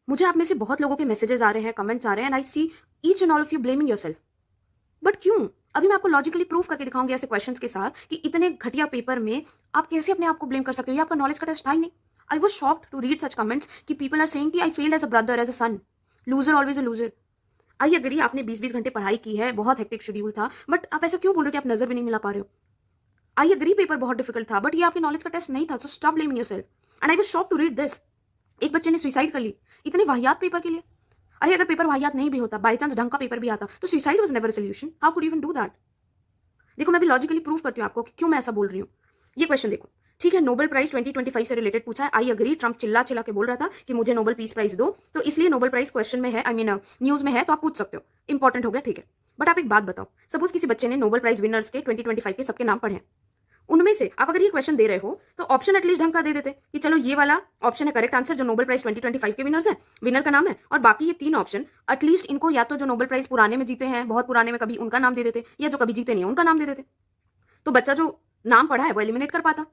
मुझे आप में से बहुत लोगों के मैसेजेस आ रहे हैं, कमेंट्स आ रहे हैं and I see each and all of you blaming yourself. But क्यों? अभी मैं आपको लॉजिकली प्रूव करके दिखाऊंगी ऐसे क्वेश्चंस के साथ कि इतने घटिया पेपर में आप कैसे अपने आप को ब्लेम कर सकते हो। ये आपका नॉलेज का टेस्ट था ही नहीं। I was shocked to read such comments कि पीपल आर सेइंग कि I failed as a brother, as a son, loser always a loser. I agree, आपने 20-20 घंटे पढ़ाई की है, बहुत हेक्टिक शेड्यूल था, बट आप ऐसा क्यों बोल रहे हो कि आप नजर भी नहीं मिला पा रहे हो? आई एग्री पेपर बहुत डिफिकल्ट था, बट ये आपके नॉलेज का टेस्ट नहीं था, so stop blaming yourself. And I was shocked to read this. एक बच्चे ने सुसाइड कर ली इतने वाहियात पेपर के लिए। अरे अगर पेपर वाहियात नहीं भी होता, बाई चांस ढंग का पेपर भी आता, तो suicide was never a solution. How could you even do that? देखो मैं भी लॉजिकली प्रूव करती हूँ आपको कि क्यों मैं ऐसा बोल रही हूँ। ये क्वेश्चन देखो, ठीक है, नोबेल प्राइज 2025 से रिलेटेड पूछा है। आई अग्री, ट्रम्प चिल्ला चिल्ला के बोल रहा था कि मुझे नोबेल पीस प्राइज दो, तो इसलिए नोबेल प्राइज क्वेश्चन में है, आई मीन न्यूज में है, तो आप पूछ सकते हो, इंपॉर्टेंट हो गया, ठीक है। बट आप एक बात बताओ, सपोज किसी बच्चे ने नोबेल प्राइज विनर्स के 2025 के सबके नाम पढ़े हैं, उनमें से आप अगर ये क्वेश्चन दे रहे हो तो ऑप्शन एटलीस्ट ढंग का दे देते कि चलो ये वाला ऑप्शन है करेक्ट आंसर जो नोबेल प्राइज 2025 के विनर्स है, विनर का नाम है, और बाकी ये 3 ऑप्शन एटलीस्ट इनको या तो जो नोबेल प्राइज पुराने में जीते हैं, बहुत पुराने में, कभी उनका नाम दे देते, या जो कभी जीते नहीं है उनका नाम दे देते, तो बच्चा जो नाम पढ़ा है वो एलिमिनेट कर पाता।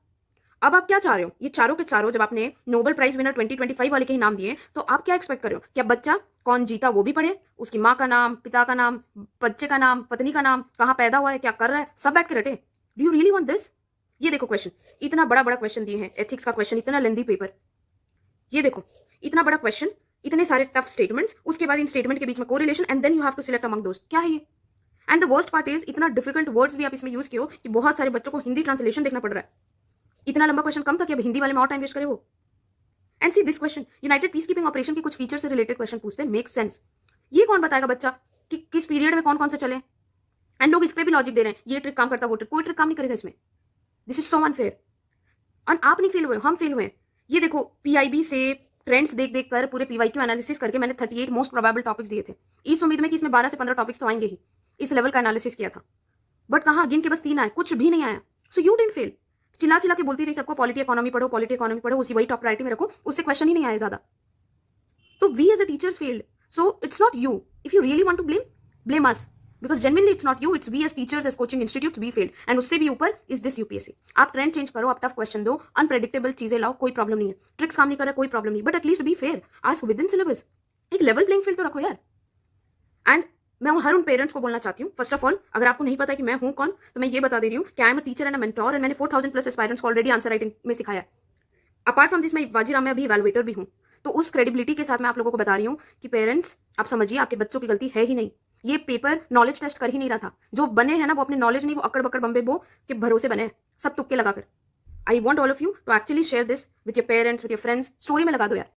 अब आप क्या चाह रहे हो? ये चारों के चारों जब आपने नोबेल प्राइज विनर 2025 वाले के ही नाम दिए, तो आप क्या एक्सपेक्ट कर रहे हो? क्या बच्चा कौन जीता वो भी पढ़े, उसकी माँ का नाम, पिता का नाम, बच्चे का नाम, पत्नी का नाम, कहाँ पैदा हुआ है, क्या कर रहा है, सब बैठ के रटे? Do you really want this? ये देखो क्वेश्चन, इतना बड़ा बड़ा क्वेश्चन दिए हैं, एथिक्स का क्वेश्चन, इतना लेंदी पेपर। ये देखो, इतना बड़ा क्वेश्चन, इतने सारे टफ स्टेटमेंट्स, उसके बाद इन स्टेटमेंट के बीच में correlation, and then you have to select among दोस्त। क्या है ये? And the worst part is, इतना डिफिकल्ट वर्ड्स भी आप इसमें यूज किए हो कि बहुत सारे बच्चों को हिंदी ट्रांसलेशन देखना पड़ रहा है। इतना लंबा क्वेश्चन कम था कि अब हिंदी वाले में और टाइम वेस्ट करे वो। And see this question, United peace keeping operation के कुछ फीचर से रिलेटेड क्वेश्चन पूछते हैं, मेक सेंस। ये कौन बताएगा बच्चा कि किस पीरियड में कौन कौन से चले? एंड लोग इस पे भी लॉजिक दे रहे हैं, ये ट्रिक काम करता, वो ट्रिक, कोई ट्रिक काम नहीं करेगा इसमें। This is so unfair. और आप नहीं फेल हुए, हम फेल हुए। ये देखो, पीआईबी से ट्रेंड्स देख देख कर पूरे पीवाईक्यू एनालिसिस करके मैंने 38 मोस्ट प्रोबेबल टॉपिक्स दिए थे, इस उम्मीद में कि इसमें 12 से 15 टॉपिक्स तो आएंगे ही। इस लेवल का एनालिसिस किया था, बट कहाँ, गिन के बस 3 आए, कुछ भी नहीं आया। So you didn't fail. चिल्ला चिल्ला के बोलती रही सबको पॉलिटी इकोनॉमी पढ़ो, पॉलिटी इकोनॉमी पढ़ो, उसी वही टॉप प्रायोरिटी में रखो, उससे क्वेश्चन ही नहीं आए ज्यादा। तो we as a teachers failed, so it's not you. If you really want to blame, blame us, because genuinely it's not you, it's we as teachers, as coaching institute, we failed. And उससे भी ऊपर is this UPSC. आप trend change करो, आप tough question दो, unpredictable चीजें लाओ, कोई प्रॉब्लम नहीं है। ट्रिक्स काम नहीं कर रहा, कोई प्रॉब्लम नहीं, but at least be fair, ask with in syllabus. एक लेवल प्लेइंग फील्ड तो रखो यार। एंड मैं हर उन पेरेंट्स को बोलना चाहती हूँ, फर्स्ट ऑफ ऑल, अगर आपको नहीं पता कि मैं हूँ कौन, तो मैं ये बता दे रही हूँ कि I am a teacher and a mentor, and मैंने 4000+ एस्पायरेंट्स को ऑलरेडी आंसर राइटिंग में सिखाया है। अपार्ट फ्रॉम दिस, मैं वाजीराम में अभी इवैल्यूएटर भी हूँ। तो उस क्रेडिबिलिटी के साथ मैं आप लोगों को बता रही हूँ कि पेरेंट्स, आप समझिए, आपके बच्चों की गलती है ही नहीं। ये पेपर नॉलेज टेस्ट कर ही नहीं रहा था। जो बने हैं ना, वो अपने नॉलेज नहीं, वो अकड़ बकड़ बम्बे बो के भरोसे बने हैं, सब तुक्के लगाकर। I want all of you to actually share this with your parents, with your friends, story में लगा दो यार।